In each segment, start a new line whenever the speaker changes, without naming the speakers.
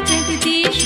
जगदीश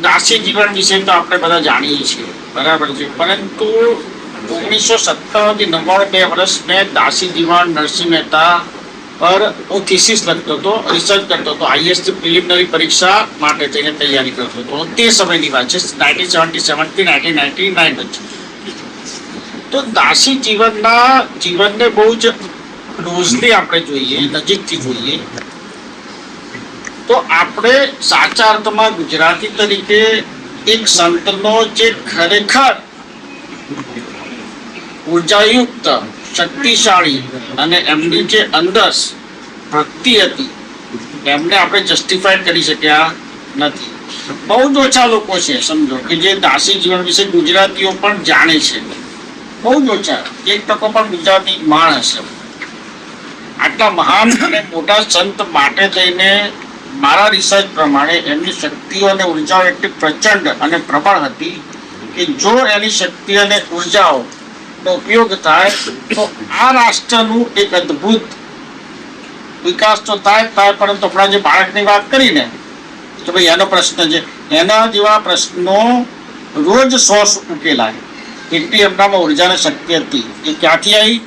દાસી જીવન વિશે તો આપણે બધા જાણીએ છીએ, બરાબર છે, પરંતુ 1997 થી 99 વર્ષ મેં દાસી જીવન નરસિંહ મહેતા પર હું થીસીસ લખતો હતો, રિસર્ચ કરતો હતો, આઈએએસ પ્રિલિમિનરી પરીક્ષા માટે થઈને તૈયારી કરતો હતો. તે સમયની વાત છે, 1977 થી 1999 વચ્ચે. તો દાસી જીવનને બહુ જ ક્લોઝલી આપણે જોઈએ, નજીકથી જોઈએ, તો આપણે સાચા અર્થમાં ગુજરાતી તરીકે એક સંતનો જે ખરેખર ઉર્જાયુક્ત, શક્તિશાળી અને એમની જે અંદર ભક્તિ હતી એમને આપણે જસ્ટિફાઈડ કરી શક્યા નથી. બહુ જ ઓછા લોકો છે, સમજો, કે જે દાસી જીવન વિશે ગુજરાતીઓ પણ જાણે છે. બહુ જ ઓછા, 1% પણ ગુજરાતી માણ હશે. આટલા મહાન અને મોટા સંત માટે થઈને મારા રિસર્ચ પ્રમાણે એમની શક્તિઓ અને ઉર્જાઓ એટલી પ્રચંડ અને પ્રબળ હતી કે જો એની શક્તિ અને ઉર્જાઓ ઉપયોગ થાય તો આ રાષ્ટ્રનું એક અદ્ભુત વિકાસ તો થાય, પરંતુ હમણાં જે બાળકની વાત કરીને તો ભાઈ એનો પ્રશ્ન છે, એના જેવા પ્રશ્નો રોજ 100 ઉકેલાય એટલી એમનામાં ઉર્જા અને શક્તિ હતી. એ ક્યાંથી આવી?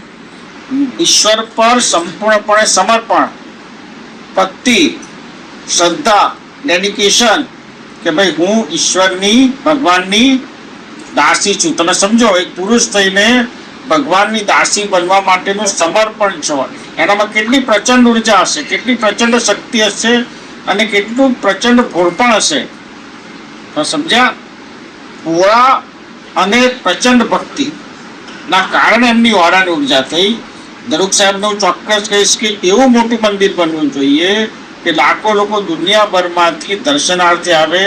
ઈશ્વર પર સંપૂર્ણપણે સમર્પણ, ભક્તિ, શ્રદ્ધા, ડેડિકેશન, કે ભાઈ હું ઈશ્વરની, ભગવાનની દાસી છું. તમે સમજો, એક પુરુષ થઈને ભગવાનની દાસી બનવા માટેનું સમર્પણ છો, એનામાં કેટલી પ્રચંડ ઉર્જા હશે, કેટલી પ્રચંડ શક્તિ હશે અને કેટલું પ્રચંડ ભોળપણ હશે. તો સમજ્યા? ભોળા અને પ્રચંડ ભક્તિ ના કારણે એમની ઓરાની ઉર્જા થઈ. દરુક સાહેબનું ચોક્કસ કહીશ કે એવું મોટું મંદિર બનવું જોઈએ કે લાખો લોકો દુનિયાભરમાંથી દર્શનાર્થે આવે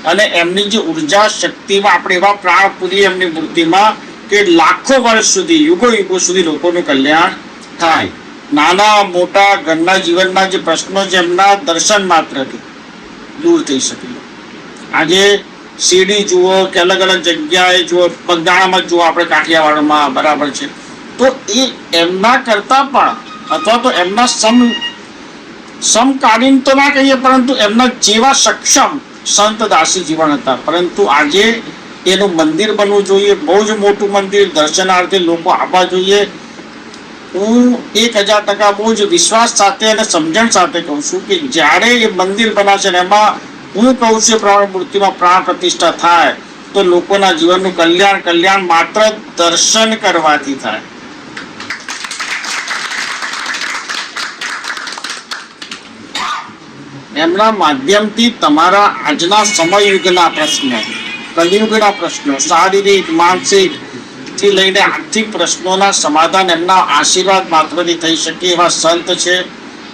અને એમની જે ઉર્જા શક્તિમાં આપણે એવા પ્રાણ પૂરીએ એમની મૂર્તિમાં કે લાખો વર્ષ સુધી, યુગો સુધી લોકોનું કલ્યાણ થાય. નાના મોટા ઘરના જીવનના જે પ્રશ્નો છે એમના દર્શન માત્રથી દૂર થઈ શકે. આજે શિરડી જુઓ કે અલગ અલગ જગ્યાએ જુઓ, બગદાણામાં જુઓ, આપણે કાઠિયાવાડમાં, બરાબર છે, તો એ એમના કરતા પણ અથવા તો એમના સમકાલીન તો ના કહીએ પરંતુ એમના જેવા સક્ષમ સંત દાસી જીવન હતા. પરંતુ આજે એનું મંદિર બનવું જોઈએ, બહુ જ મોટું મંદિર, દર્શનાર્થે લોકો આવવા જોઈએ. હું 1000% બહુ જ વિશ્વાસ સાથે અને સમજણ સાથે કહું છું કે જ્યારે એ મંદિર બનાવશે ને એમાં હું કહું છું પ્રમાણે મૂર્તિમાં પ્રાણ પ્રતિષ્ઠા થાય તો લોકોના જીવનનું કલ્યાણ માત્ર દર્શન કરવાથી થાય. એમના માધ્યમથી તમારા આજના સમયયુગના પ્રશ્નો, કલયુગના પ્રશ્નો, શારીરિક, માનસિક થી લઈને આર્થિક પ્રશ્નોના સમાધાન એમના આશીર્વાદ માત્રથી થઈ શકે એવા સંત છે.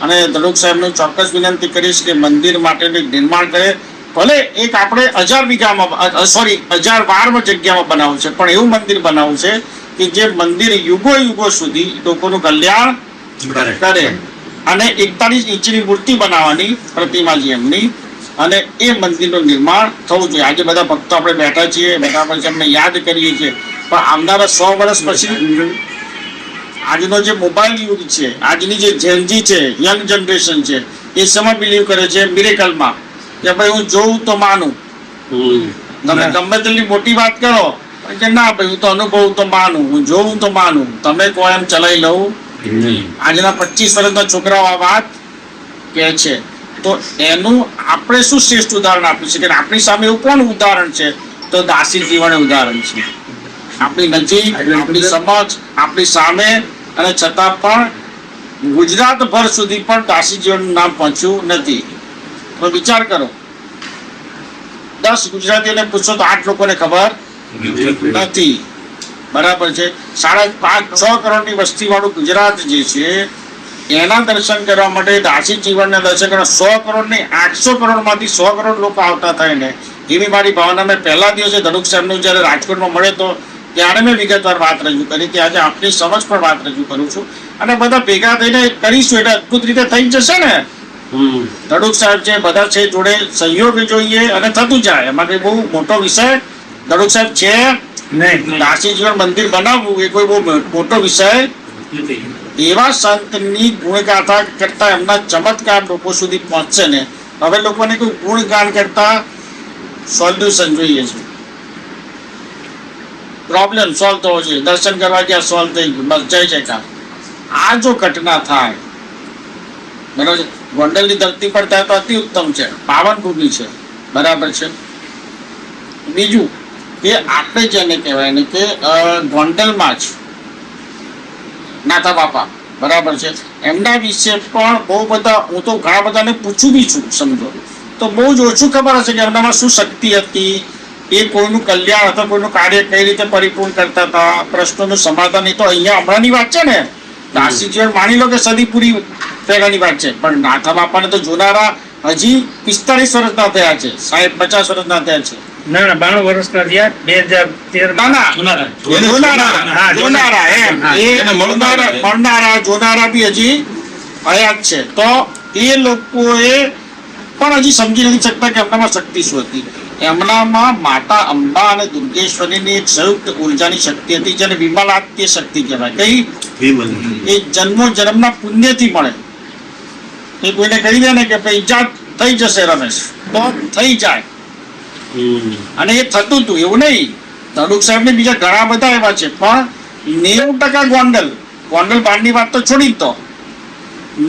અને દલુક સાહેબનું ચોક્કસ વિનંતી કરીશ કે મંદિર માટેનું નિર્માણ કરે. ભલે એક આપણે 1000 વીઘામાં 1012 જગ્યામાં બનાવવું છે, પણ એવું મંદિર બનાવવું છે કે જે મંદિર યુગો સુધી લોકોનું કલ્યાણ કરે. અને 41 ઇંચની મૂર્તિ બનાવવાની, પ્રતિમાજી એમની, અને એ મંદિરનું નિર્માણ થવું જોઈએ. આજે બધા ભક્તો આપણે બેઠા છીએ, બરાબર છે, અમને યાદ કરીએ છીએ, પણ આવનારા 100 વર્ષ પછી આજનો જે મોબાઈલ યુગ છે, આજની જે જેનજી છે, યંગ જનરેશન છે, એ સમય બિલીવ કરે છે મિરેકલમાં કે ભાઈ હું જોઉં તો માનું. તમે ગમે તેટલી મોટી વાત કરો કે ના ભાઈ હું તો અનુભવું તો માનું, હું જોઉં તો માનું, તમે કહો એમ ચલાવી લઉં. આજના 25 વર્ષના છોકરાઓ આ વાત કહે છે. તો એનું આપણે શું શ્રેષ્ઠ ઉદાહરણ આપ્યું છે કે આપણી સામે એવું કોણ ઉદાહરણ છે? તો દાસી જીવન ઉદાહરણ છે. આપણી નજીક, આપણી સમક્ષ, આપણી સામે, અને છતાં પણ ગુજરાતભર સુધી પણ દાસી જીવનનું નામ પહોંચ્યું નથી. તો વિચાર કરો, 10 ગુજરાતીઓને પૂછો તો 8 લોકોને ખબર નથી. બરાબર છે. 5.5-6 કરોડની વસ્તી વાળું ગુજરાત જે છે એના દર્શન કરવા માટે, દાસી જીવનના દર્શન કરવા 100 કરોડ નહીં, 800 કરોડમાંથી 100 કરોડ લોકો આવતા થાય ને એવી મારી ભાવના. મેં પહેલા દિવસે ધનુક સાહેબનું જ્યારે રાજકોટમાં મળે તો ત્યારે મેં વિગતવાર વાત રજૂ કરી કે આજે આપણી સમજ પર વાત રજૂ કરું છું અને બધા ભેગા થઈને કરીશું એટલે અદભુત રીતે થઈ જશે ને. ધનુક સાહેબ છે, બધા છે જોડે સહયોગ જોઈએ અને થતું જાય. એમાં કઈ બહુ મોટો વિષય ધનુક સાહેબ છે દાસી જીવન મંદિર બનાવવું એ કોઈ બહુ મોટો વિષય એવા સંતની ગુણગાથા કરતા એમના ચમત્કાર લોકો સુધી પહોંચશે ને. હવે લોકોને કોઈ ગુણગાન કરતા સોલ્યુશન જોઈએ છે, પ્રોબ્લેમ સોલ્વ થવો જોઈએ. દર્શન કરવા ગયા સોલ્વ થઈ ગયું, બસ જય જયકાર. આ જો ઘટના થાય, બરાબર, ગોંડલની ધરતી પર થાય તો અતિ ઉત્તમ છે, પાવન ભૂમિ છે, બરાબર છે. બીજું કે આપણે જેને કહેવાય ને કે ગોંડલમાં જ નાથા બાપા, બરાબર છે, એમના વિશે પણ બહુ બધા, હું તો ઘણા બધાને પૂછું બી છું, સમજો તો બહુ જ ઓછું ખબર હશે કે એમનામાં શું શક્તિ હતી, એ કોઈનું કલ્યાણ અથવા કોઈનું કાર્ય કઈ રીતે પરિપૂર્ણ કરતા હતા, પ્રશ્નોનું સમાધાન. એ તો અહીંયા હમણાંની વાત છે ને, દાસીજી માની લો કે સદી પૂરી પહેલાની વાત છે, પણ નાથા બાપાને તો જોનારા હજી 45 વર્ષના થયા છે, સાહેબ 50 વર્ષના થયા છે.
ના 92 વર્ષના થયા 2013
જોનારા બી હજી હયાત છે. તો એ લોકોએ પણ હજી સમજી નથી શકતા કે એમનામાં શક્તિ શું હતી. એમનામાં માતા અંબા અને દુર્ગેશ્વરીની એક સંયુક્ત ઉર્જાની શક્તિ હતી, જેને વિમલાત્ય શક્તિ કહેવાય. કઈ? એ જન્મના પુણ્યથી મળે. એ કોઈને કહી દે ને કે ભાઈ ઈજાદ થઈ જશે રમેશ, તો થઈ જાય. અને એ થતું હતું, એવું નહીં. તડુક સાહેબ ને બીજા ઘણા બધા એવા છે, પણ 90% ગોંડલ બહારની વાત તો છોડી દો,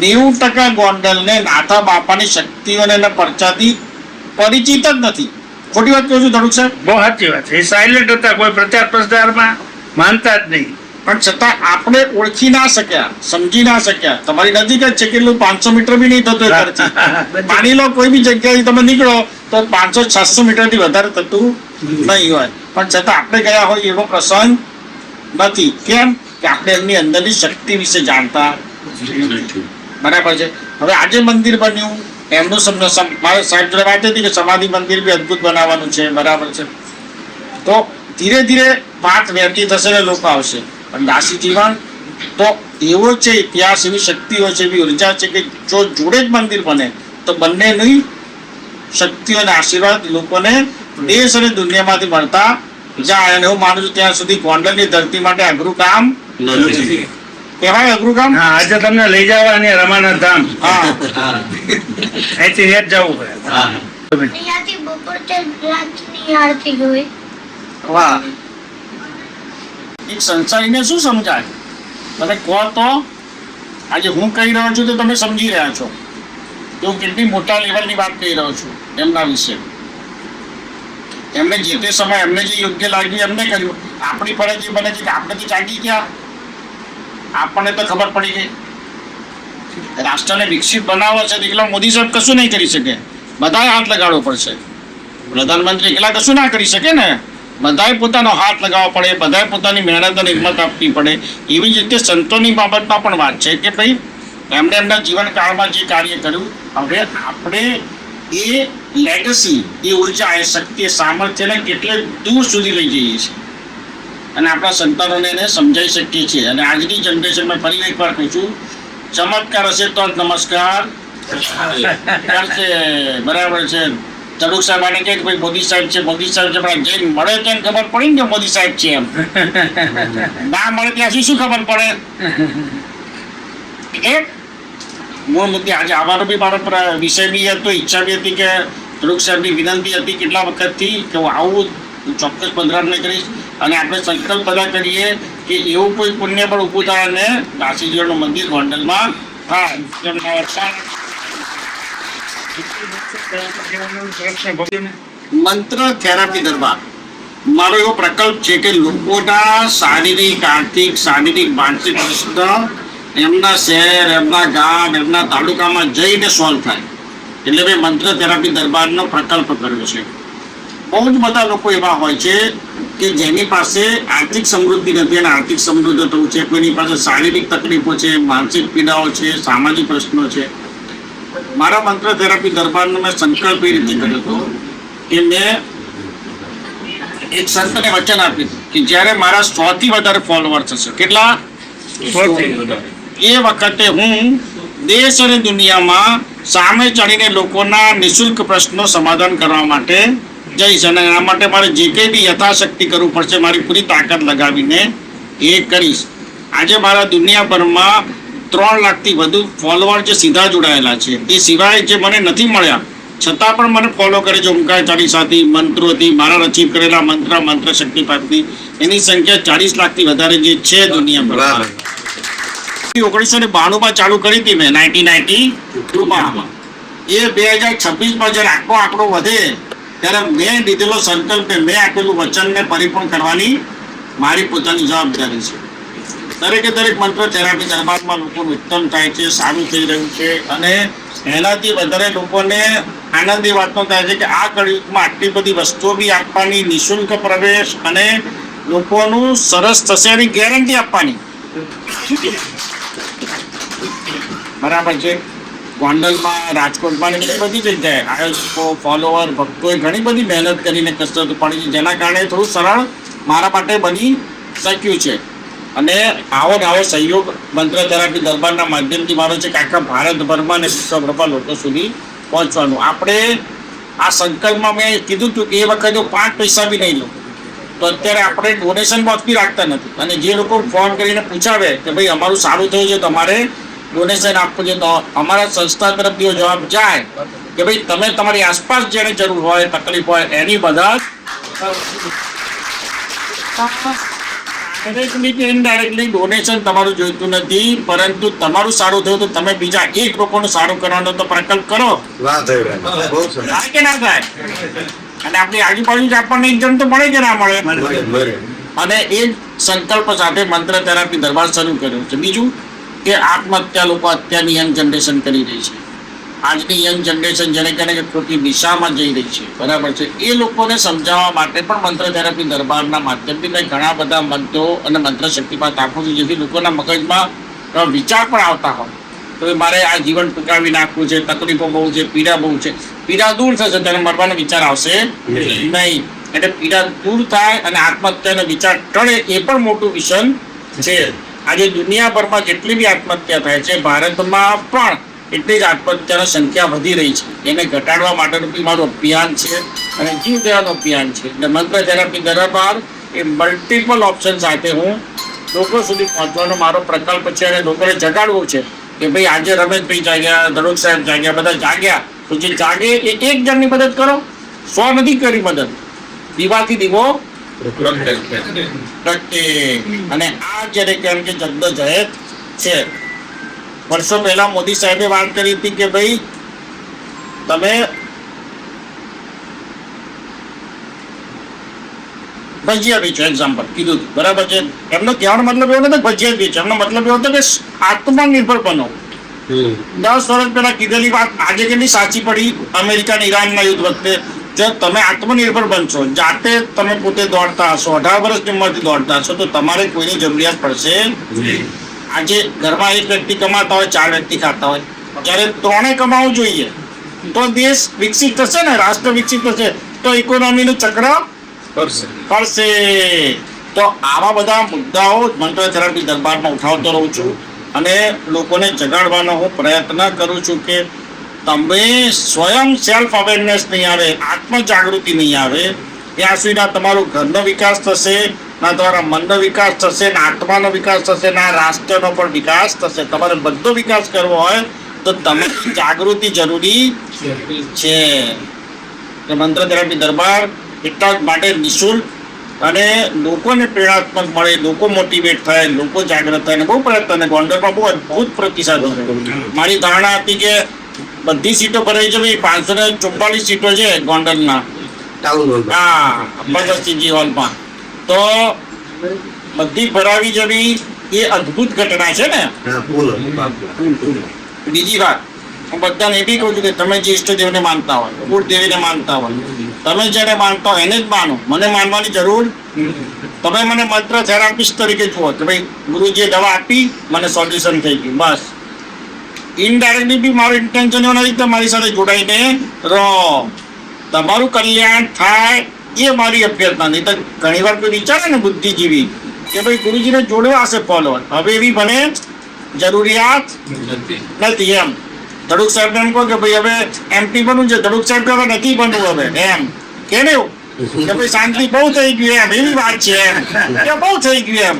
90% ગોંડલને નાથા બાપાની શક્તિઓને પરચાથી પરિચિત જ નથી. ખોટી વાત કહું છું તડુક સાહેબ?
બહુ સાચી વાત છે. એ સાયલેન્ટ હતા, કોઈ પ્રચાર પ્રસારમાં માનતા જ નહીં.
પણ છતાં આપણે ઓળખી ના શક્યા, સમજી ના શક્યા. તમારી નજીક જ છે, કેટલું 500 મીટર બી નહીં થતું. માની લો કોઈ બી જગ્યાએ તમે નીકળો તો 500-600 મીટરથી વધારે થતું નહીં હોય, પણ છતાં આપણે ગયા હોય એવો પ્રસંગ નથી. કેમ કે આપણે એમની અંદરની શક્તિ વિશે જાણતા, બરાબર છે. હવે આજે મંદિર બન્યું, એમનું મારે સાહેબ જોડે વાત હતી કે સમાધિ મંદિર બી અદભુત બનાવવાનું છે, બરાબર છે. તો ધીરે ધીરે વાત વહેતી થશે ને લોકો આવશે. પણ દાસી જીવન તો એવો છે, ઇતિહાસ, એવી શક્તિઓ છે, એવી ઉર્જા છે કે જો જોડે જ મંદિર બને તો બંનેની શક્તિઓ અને આશીર્વાદ લોકોને દેશ અને દુનિયામાંથી મળતા જાય. અને હું માનું છું ત્યાં સુધી ગોંડલની ધરતી માટે અઘરું કામ નથી. કહેવાય અઘરું કામ.
આજે તમને લઈ જવા અને રમાના ધામ, અહીંથી નેટ જવું પડે.
અહીંયાથી બપોર till રાતની આરતી હોય.
વાહ, એક સંસારીને શું સમજાય? તમે કહો તો આજે હું કહી રહ્યો છું તો તમે સમજી રહ્યા છો કે હું કેટલી મોટા લેવલની વાત કહી રહ્યો છું એમના વિશે. એમને જે તે સમય એમને જે યોગ્ય લાગ્યું એમને કર્યું. આપણી ફરજ એ બને છે કે આપણે તો જાગી ગયા, આપણને તો ખબર પડી ગઈ. રાષ્ટ્રને વિકસિત બનાવવા છે એકલા મોદી સાહેબ કશું નહીં કરી શકે, બધાએ હાથ લગાડવો પડશે. પ્રધાનમંત્રી એકલા કશું ના કરી શકે ને, બધાએ પોતાનો હાથ લગાવવો પડે, બધાએ પોતાની મહેનત અને હિંમત આપવી પડે. એવી જ રીતે સંતોની બાબતમાં પણ વાત છે કે ભાઈ એમણે એમના જીવનકાળમાં જે કાર્ય કર્યું, હવે આપણે એ લેગસી, એ ઉર્જા, એ શક્તિ, એ સામર્થ્યને કેટલે દૂર સુધી લઈ જઈએ છીએ અને આપણા સંતાનોને એને સમજાવી શકીએ છીએ. અને આજની જનરેશનમાં ફરી એકવાર કહું છું, ચમત્કાર હશે તો જ નમસ્કાર કરશે, બરાબર છે. તડુક સાહેબ આને કહે કે ભાઈ મોદી સાહેબ છે, મોદી સાહેબ છે, પણ જઈને મળે ત્યાં ખબર પડી ને કે મોદી સાહેબ છે. એમ ના મળે ત્યાં શું ખબર પડે? એ મૂળ મુદ્દે આજે આવવાનો બી મારો વિષય બી હતો, ઈચ્છા બી હતી કે તડુક સાહેબની વિનંતી હતી કેટલા વખતથી કે હું આવું ચોક્કસ પંદરાને કરીશ. અને આપણે સંકલ્પ બધા કરીએ કે એવું કોઈ પુણ્ય પણ ઊભું થાય અને દાસીજીઓનું મંદિર ગોંડલમાં થાય. મંત્ર થેરાપી દરબાર મારો એવો પ્રકલ્પ છે કે લોકોના શારીરિક, આર્થિક, શારીરિક, માનસિક પ્રશ્ન એમના શહેર, એમના ગામ, એમના તાલુકામાં જઈને સોલ્વ થાય. એટલે મેં મંત્ર થેરાપી દરબારનો પ્રકલ્પ કર્યો છે. બહુ જ બધા લોકો એવા હોય છે કે જેની પાસે આર્થિક સમૃદ્ધિ નથી અને આર્થિક સમૃદ્ધ થવું છે, કોઈની પાસે શારીરિક તકલીફો છે, માનસિક પીડાઓ છે, સામાજિક પ્રશ્નો છે. મારા મંત્ર થેરાપી દરબારનો મેં સંકલ્પ એ રીતે કર્યો હતો કે મેં એક સંતને વચન આપ્યું કે જ્યારે મારા 100 થી વધારે ફોલોવર થશે, કેટલા? 100, એ વખતે હું દેશ અને દુનિયામાં સામે ચડીને લોકોના નિઃશુલ્ક પ્રશ્નો સમાધાન કરવા માટે જઈશ. અને એના માટે મારે જે કંઈ બી યથાશક્તિ કરવું પડશે, મારી પૂરી તાકાત લગાવીને એ કરીશ. આજે મારા દુનિયાભરમાં 3 લાખથી વધુ ફોલોવર જે સીધા જોડાયેલા છે, એ સિવાય જે મને નથી મળ્યા છતાં પણ મને ફોલો કરે છે ઓમકાર ચાલીસાથી, મંત્રોથી, મારા રચિત કરેલા મંત્ર શક્તિપાતથી એની સંખ્યા 40 લાખથી વધારે જે છે દુનિયાભરમાં. 1992 ચાલુ કરી હતી મેં 1992 એ 2026 જ્યારે આંકડો વધે ત્યારે મેં લીધેલો સંકલ્પ મેં આપેલું વચનને પરિપૂર્ણ કરવાની મારી પોતાની જવાબદારી છે. દરેકે દરેક મંત્ર થેરાપી દરબારમાં લોકોનું ઉત્તમ થાય છે, સારું થઈ રહ્યું છે અને એનાથી વધારે લોકોને આનંદ એ વાતનો થાય છે કે આ કળિયુગમાં આટલી બધી વસ્તુઓ બી આપવાની, નિઃશુલ્ક પ્રવેશ અને લોકોનું સરસ થશે એની ગેરંટી આપવાની. બરાબર છે. ગોંડલમાં, રાજકોટમાં ઘણી બધી જગ્યાએ આયોજકો, ફોલોવર, ભક્તોએ ઘણી બધી મહેનત કરીને કસરત પડી છે, જેના કારણે થોડું સરળ મારા માટે બની શક્યું છે. અને આવો સહયોગ મંત્ર થેરાપી દરબારના માધ્યમથી મારો છે કે આખા ભારતભરમાં અને વિશ્વભરમાં લોકો સુધી પહોંચવાનું. આપણે આ સંકલ્પમાં મેં કીધું હતું કે એ વખતે 5 પૈસા બી નહીં લો, તો અત્યારે આપણે ડોનેશન બોક્સ બી રાખતા નથી. અને જે લોકો ફોન કરીને પૂછાવે કે ભાઈ અમારું સારું થયું છે તો અમારે ડોનેશન આપવું છે, તો અમારા સંસ્થા તરફથી જવાબ જાય કે ભાઈ તમે તમારી આસપાસ જેને જરૂર હોય, તકલીફ હોય એની મદદ ડાયરેક્ટલી કે ઇનડાયરેક્ટલી ડોનેશન તમારું જોઈતું નથી, પરંતુ તમારું સારું થયું તો તમે બીજા એક લોકોનું સારું કરવાનો તો પ્રકલ્પ કરો. થાય કે ના થાય? અને આપણી આજુબાજુ જ આપણને એક જણ તો મળે કે ના મળે? અને એ સંકલ્પ સાથે મંત્ર થેરાપી દરબાર શરૂ કર્યો છે. બીજું કે આત્મહત્યા લોકો અત્યારની યંગ જનરેશન કરી રહી છે. આજની યંગ જનરેશન જેને કહે કે ખોટી દિશામાં જઈ રહી છે, બરાબર છે, એ લોકોને સમજાવવા માટે પણ મંત્ર થેરાપી દરબારના માધ્યમથી મેં ઘણા બધા મંત્રો અને મંત્ર શક્તિપાત આપું છું, જેથી લોકોના મગજમાં વિચાર પણ આવતા હોય તો મારે આ જીવન ટૂંકાવી નાખવું છે, તકલીફો બહુ છે, પીડા બહુ છે. પીડા દૂર થશે ત્યારે મરવાનો વિચાર આવશે નહીં. એટલે પીડા દૂર થાય અને આત્મહત્યાનો વિચાર ટળે એ પણ મોટું વિઝન છે. આજે દુનિયાભરમાં જેટલી બી આત્મહત્યા થાય છે, ભારતમાં પણ એટલી જ આત્મહત્યાની સંખ્યા વધી રહી છે. એને ઘટાડવા માટેનું બી મારું અભિયાન છે અને જીવ દેવાનું અભિયાન છે. એટલે મંત્ર therapy Darbar a multiple option સાથે હું લોકો સુધી પહોંચવાનો મારો પ્રકલ્પ છે અને લોકોને જગાડવું છે કે ભાઈ આજે રમેશભાઈ જાગ્યા, ધડોક સાહેબ જાગ્યા, બધા જાગ્યા, તો જે જાગે એ એક જણની મદદ કરો. 100 નથી કરી મદદ, દીવાથી દીવો પ્રગટે. અને આ જ્યારે કેમ કે જદ્દોજહેદ છે. વર્ષો પહેલા મોદી સાહેબે વાત કરી હતી કે ભાઈ તમે ભજીયા વેચો, એક્ઝામ્પલ કીધું હતું, બરાબર છે. એમનો કહેવાનો મતલબ એવો નથી ભજીયા વેચો, એમનો મતલબ એવો હતો કે આત્મનિર્ભર બનો. 10 વર્ષ પહેલા કીધેલી વાત આજે કેટલી સાચી પડી અમેરિકા અને ઈરાનના યુદ્ધ વખતે. જો તમે આત્મનિર્ભર બનશો, જાતે તમે પોતે દોડતા હશો, 18 વર્ષની ઉંમરથી દોડતા હશો, તો તમારે કોઈની જરૂરિયાત પડશે. આજે ઘરમાં એક વ્યક્તિ કમાતા હોય, 4 વ્યક્તિ ખાતા હોય, જ્યારે 3 કમાવું જોઈએ તો દેશ વિકસિત થશે ને, રાષ્ટ્ર વિકસિત થશે, તો ઇકોનોમીનું ચક્ર ફરશે. તો આવા બધા મુદ્દાઓ મંત્ર થેરાપી દરબારમાં ઉઠાવતો રહું છું અને લોકોને જગાડવાનો હું પ્રયત્ન કરું છું કે તમે સ્વયં સેલ્ફ અવેરનેસ નહીં આવે, આત્મ જાગૃતિ નહીં આવે ત્યાં સુધી તમારો ઘરનો વિકાસ થશે, ના તમારા મનનો વિકાસ થશે, ના આત્માનો વિકાસ થશે, ના રાષ્ટ્રનો પણ વિકાસ થશે. તમારે બધો વિકાસ કરવો હોય તો તમારી જાગૃતિ જરૂરી છે. મંત્ર થેરાપી દરબાર એટલા જ માટે નિઃશુલ્ક અને લોકોને પ્રેરણાત્મક મળે, લોકો મોટિવેટ થાય, લોકો જાગૃત થાય. બહુ પ્રયત્ન, ગોંડલમાં બહુ અદભુત પ્રતિસાદ હતો. મારી ધારણા હતી કે બધી સીટો ભરાઈ જવી. 544 સીટો છે ગોંડલના, હા, ભગતસિંહજી હોલમાં, તો બધી ભરાવી જવી એ અદભુત ઘટના છે ને. બીજી વાત હું બધાને એ બી કહું છું કે તમે જે ઈષ્ટદેવને માનતા હોય, કુળદેવીને માનતા હોય, તમે જેને માનતા હોય એને જ માનો, મને માનવાની જરૂર. તમે મને મંત્ર થેરાપિસ્ટ તરીકે જુઓ કે ભાઈ ગુરુજીએ દવા આપી, મને સોલ્યુશન થઈ ગયું, બસ. ઇનડાયરેક્ટલી બી મારું ઇન્ટેન્શન એવું નથી તમારી સાથે જોડાઈને રહો, તમારું કલ્યાણ થાય એ મારી અભ્યર્થના. નહીં તો ઘણી વાર કોઈ વિચારે ને બુદ્ધિજીવી કે ભાઈ ગુરુજીને જોડવા હશે ફોલોવર, હવે એવી મને જરૂરિયાત નથી. એમ ધડુક સાહેબ એમ કહો કે ભાઈ હવે MP બનવું છે, ધડુક સાહેબ હવે નથી બનવું, હવે એમ કે ને કે ભાઈ શાંતિ બહુ થઈ ગયું, એમ એવી વાત છે, એમ કે બહુ થઈ ગયું, એમ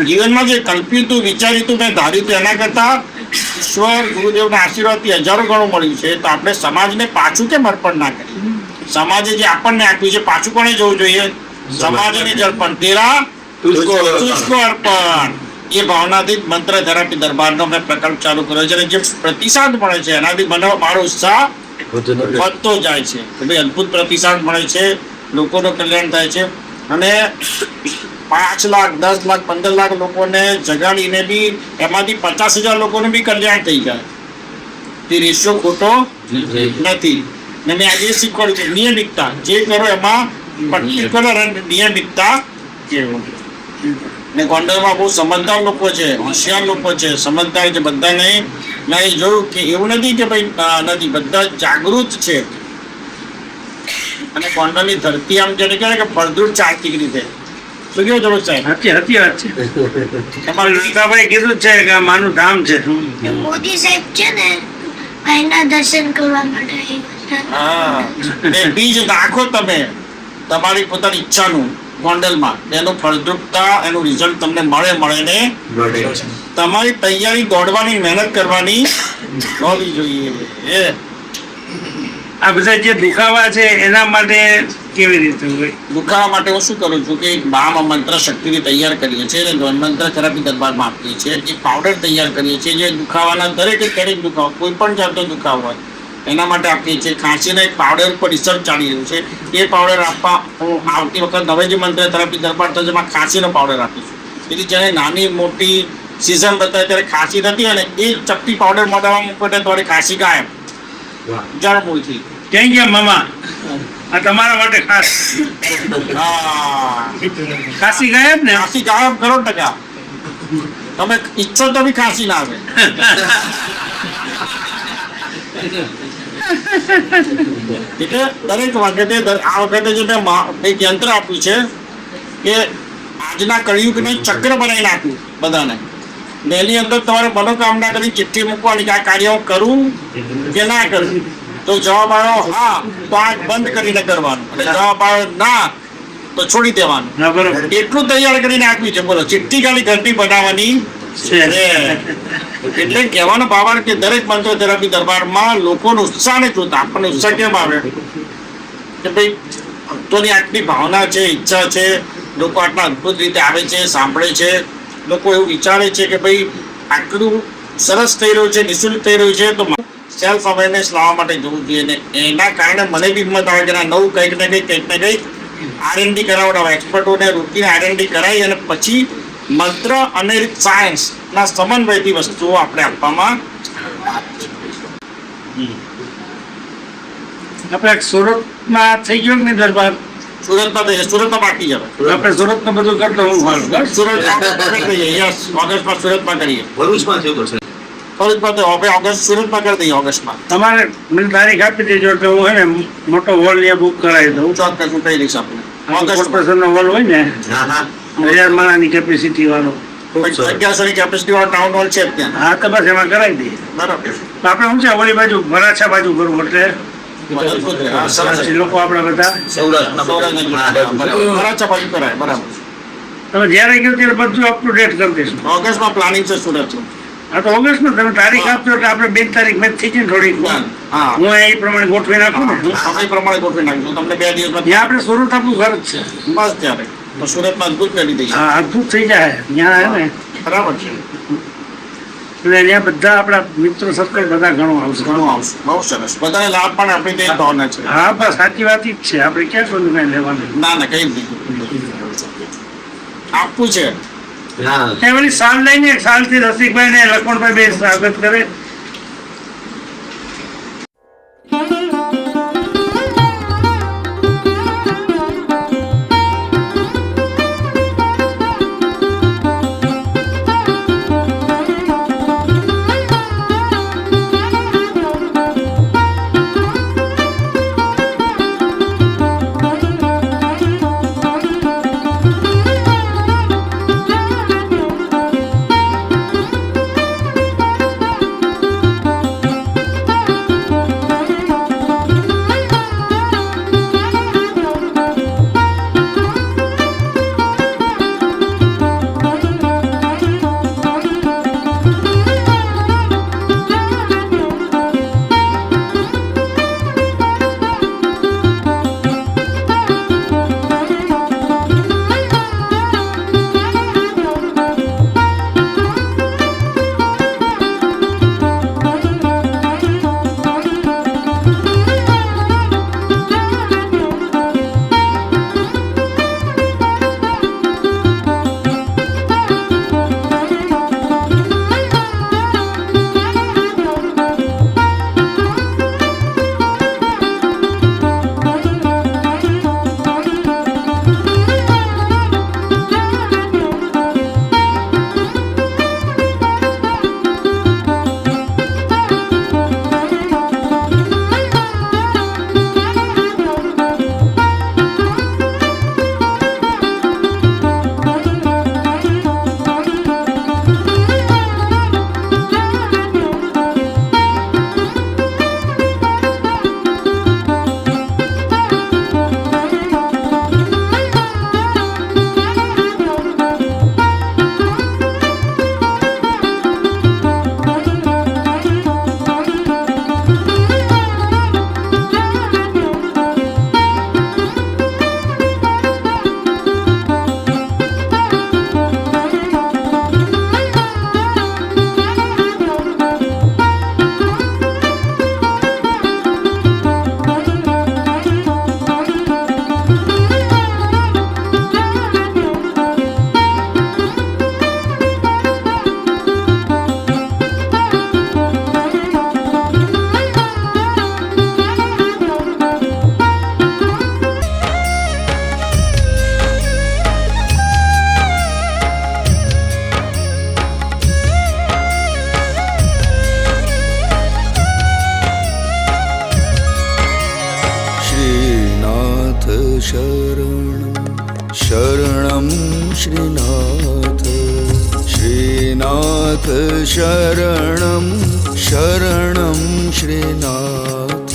જીવનમાં જે કલ્પ્યું હતું, વિચાર્યું હતું, મેં ધાર્યું હતું એના કરતા ઈશ્વર ગુરુદેવના આશીર્વાદથી હજારો ગણું મળ્યું છે. તો આપણે સમાજને પાછું કેમ અર્પણ ના કરીએ? સમાજે જે આપણને આપ્યું છે પાછું કોને જવું જોઈએ? સમાજને જ અર્પણ. તેરા તુજકો અર્પણ. એ ભાવનાથી જ મંત્ર થેરાપી દરબારનો મેં પ્રકલ્પ ચાલુ કર્યો છે અને જે પ્રતિસાદ મળે છે એનાથી મને મારો ઉત્સાહ વધતો જાય છે કે ભાઈ અદ્ભુત પ્રતિસાદ મળે છે, લોકોનું કલ્યાણ થાય છે. અને 5 લાખ 10 લાખ 15 લાખ લોકોને જગાડીને બી એમાંથી 50,000 લોકોને બી કલ્યાણ થઈ જાય તે રેશિયો ખોટો નથી. ને મેં આજે શીખવાડ્યું છે નિયમિતતા. જે કરો એમાં પર્ટિક્યુલર અને નિયમિતતા કેવું. ને ગોંડલમાં બહુ સમજદાર લોકો છે, હોશિયાર લોકો છે, સમજદાર છે બધાને. મેં જોયું કે એવું નથી કે ભાઈ નથી, બધા જાગૃત છે. અને ગોંડલની ધરતી આમ જેને કહેવાય કે ફળદ્રુપ ચાલતી રીતે. શું કેવું જરૂર સાહેબ?
સાચી વાત છે. તમારે લલિતાભાઈ કીધું છે કે આ માનું ધામ છે.
મોદી સાહેબ છે ને ભાઈના દર્શન કરવા માટે આવ્યા છે.
હા, ને બીજ નાખો તમે તમારી પોતાની ઈચ્છાનું ગોંડલમાં, એનું ફળદ્રુપતા, એનું રિઝલ્ટ તમને મળે ને તમારી તૈયારી, દોડવાની, મહેનત કરવાની હોવી જોઈએ.
આ બધા જે દુખાવા છે એના માટે કેવી રીતે હોય?
દુખાવા માટે હું શું કરું છું કે એક બામ મંત્ર શક્તિથી તૈયાર કરીએ છીએ અને મંત્ર થેરાપી દરબારમાં આપીએ છીએ. એક પાવડર તૈયાર કરીએ છીએ જે દુખાવાના દરેક દુખાવો, કોઈ પણ જાતનો દુખાવો હોય એના માટે આપીએ છીએ. ખાંસીનો એક પાવડર પર રિસર્ચ ચાલી રહ્યું છે. એ પાવડર આપવા હું આવતી વખત હવે જે મંત્ર થેરાપી દરબાર થશે એમાં ખાંસીનો પાવડર આપીશું. તેથી જ્યારે નાની મોટી સિઝન બતાવે ત્યારે ખાંસી નથી અને એ ચપટી પાવડર મોઢામાં મૂકો એટલે તમારી ખાંસી ગાયબ જળમૂળથી.
ક્યાં ગયા મામા? આ તમારા માટે ખાસ.
હા,
ખાસી ગાયબ ને?
ખાંસી ગાયબ 100%. તમે ઈચ્છો તો બી ખાંસી ના આવે. એટલે દરેક વખતે આ વખતે જે મેં એક યંત્ર આપ્યું છે કે આજના કળિયુગને ચક્ર બનાવી નાખ્યું બધાને. ને એની અંદર તમારે મનોકામના કરી ચિઠ્ઠી મૂકવાની કે આ કાર્ય હું કરું કે ના કરું. તો જવાબ આવ્યો હા તો આંખ બંધ કરીને કરવાનું, અને જવાબ આવ્યો ના તો છોડી દેવાનું.
હા, બરોબર.
એટલું તૈયાર કરીને આપ્યું છે. બોલો, ચિઠ્ઠી ખાલી ઘરની બનાવવાની છે. એટલે કહેવાનો ભાવ કે દરેક મંત્ર થેરાપી દરબારમાં લોકોનો ઉત્સાહને જોતા આપણને ઉત્સાહ કેમ આવે કે ભાઈ ભક્તોની આટલી ભાવના છે, ઈચ્છા છે, લોકો આટલા અદભુત રીતે આવે છે, સાંભળે છે. લોકો એવું વિચારે છે કે ભાઈ આટલું સરસ થઈ રહ્યું છે, નિઃશુલ્ક થઈ રહ્યું છે, તો સેલ્ફ અવેરનેસ લાવવા માટે જવું જોઈએ. ને એના કારણે મને બી હિંમત આવે કે નવું કંઈક ને કંઈક R&D કરાવડાવે, એક્સપર્ટોને રૂટીન R&D કરાવી અને પછી મંત્ર અને સાયન્સના સમન્વયથી વસ્તુઓ આપણે આપવામાં.
આપણે સુરતમાં થઈ ગયો કે નહીં દરબાર?
સુરતમાં બાકી જવાય.
આપણે સુરતમાં બધું કરતો હું હાલ.
ઓગસ્ટમાં સુરતમાં કરીએ.
ભરૂચમાં થયું હશે.
સુરતમાં તો હવે ઓગસ્ટ સુરતમાં કરી દઈએ. ઓગસ્ટમાં
તમારે મને તારીખ આપી દેજો એટલે હું હે ને મોટો હોલ ત્યાં બુક કરાવી દઉં.
ચોક્કસ હું કહી દઈશ આપણે.
કોર્પોરેશનનો હોલ હોય ને,
હા હા
1000 માણાની કેપેસિટી વાળો.
1100 કેપેસિટી વાળો ટાઉન હોલ છે જ ત્યાં.
હા તો બસ એમાં કરાવી દઈએ.
બરાબર.
તો આપણે શું છે ઓલી બાજુ વરાછા બાજુ કરવું એટલે
હા, સરસ.
પછી લોકો આપણા બધા
વરાછા બાજુ કરાય. બરાબર.
તમે જ્યારે કહો ત્યારે બધું અપ ટુ ડેટ કરી દઈશું.
ઓગસ્ટમાં પ્લાનિંગ છે સુરત.
હા તો ઓગસ્ટમાં તમે તારીખ આપજો એટલે આપણે 2 તારીખ મેચ થઈ જાય થોડીક.
હા,
હું એ પ્રમાણે ગોઠવી નાખું ને.
સમય પ્રમાણે ગોઠવી નાખજો. તમને 2 દિવસમાં
ત્યાં આપણે સુરત આપણું ઘર જ છે.
બસ ત્યારે તો સુરતમાં અદભુત કરી દઈશું.
હા અદભુત થઈ જાય ત્યાં હે ને.
બરાબર છે.
એટલે ત્યાં બધા આપણા મિત્રો સર્કલ બધા ઘણું આવશે.
ઘણું આવશે. બહુ સરસ. બધાને લાભ પણ આપણી તે ભાવના છે.
હા બસ સાચી વાત જ છે. આપણે ક્યાં કોઈ કઈ લેવાનું.
ના ના કઈ નહીં આપવું છે.
હા
એ ઓલી સાલ લઈને સાલથી રસિકભાઈ ને લખમણભાઈ બે સ્વાગત કરે.
शरणं श्रीनाथ श्रीनाथ शरणं शरणं श्रीनाथ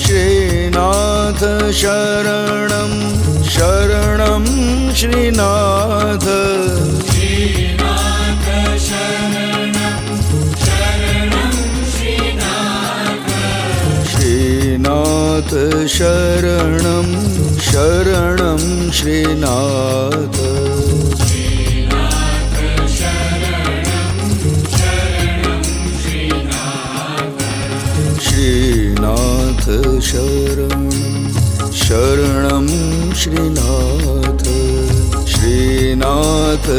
श्रीनाथ शरणं शरणं श्रीनाथ श्रीनाथ शरणं शरणं श्रीनाथ श्रीनाथ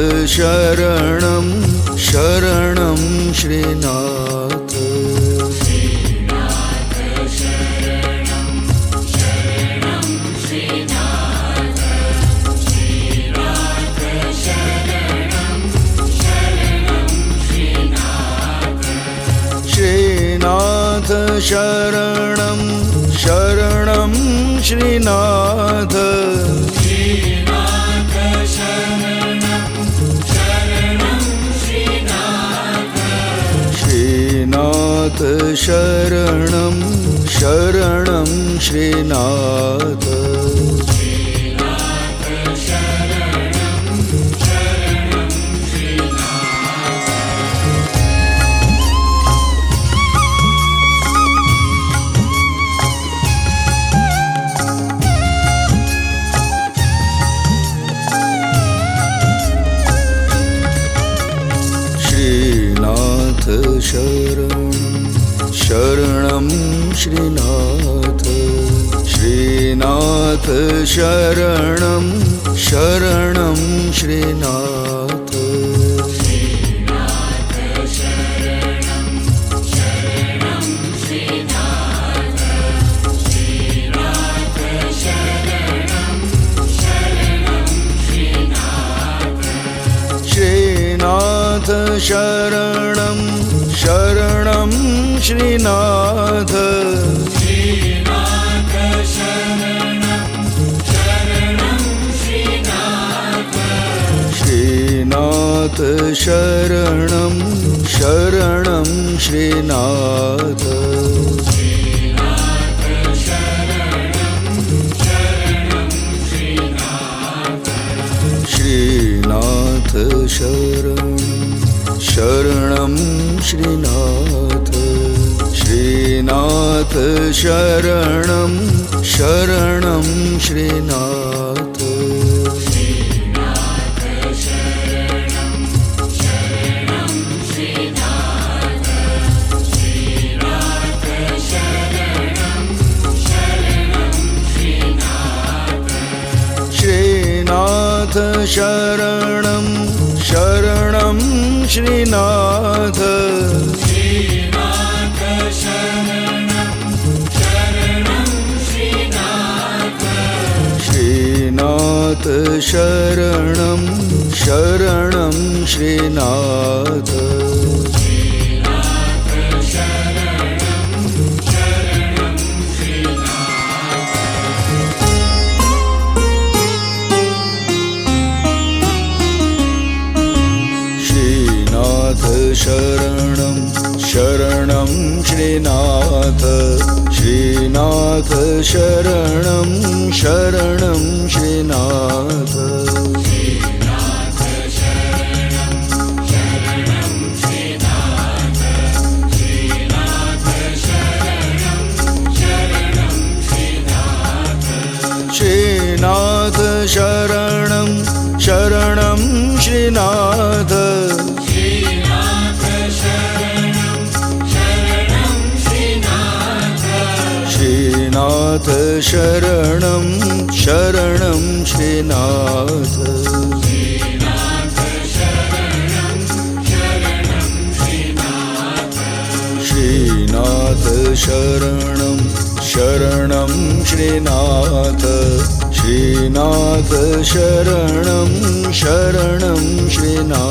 शरणं शरणं श्रीनाथ श्रीनाथ शरणं शरणं श्रीनाथ श्रीनाथ शरणं शरणं श्रीनाथ श्रीनाथ शरणं शरणं श्रीनाथ श्रीनाथ शरणं शरणं श्रीनाथ श्रीनाथ शरणं शरणं श्रीनाथ श्रीनाथ शरणं शरणं श्रीनाथ श्रीनाथ शरणं शरणं श्रीनाथ श्रीनाथ शरणं शरणं श्रीनाथ श्रीनाथ शरणं शरणं श्रीनाथ श्रीनाथ शरणं शरणं श्रीनाथ श्रीनाथ शरणं शरणं श्रीनाथ शरणं शरणं श्रीनाथ श्रीनाथ शरणं शरणं श्रीनाथ श्रीनाथ शरणं शरणं श्रीनाथ श्रीनाथ शरणं शरणं श्रीनाथ श्रीनाथ शरणं शरणं श्रीनाथ श्रीनाथ श्रीनाथ शरणं शरणं श्रीनाथ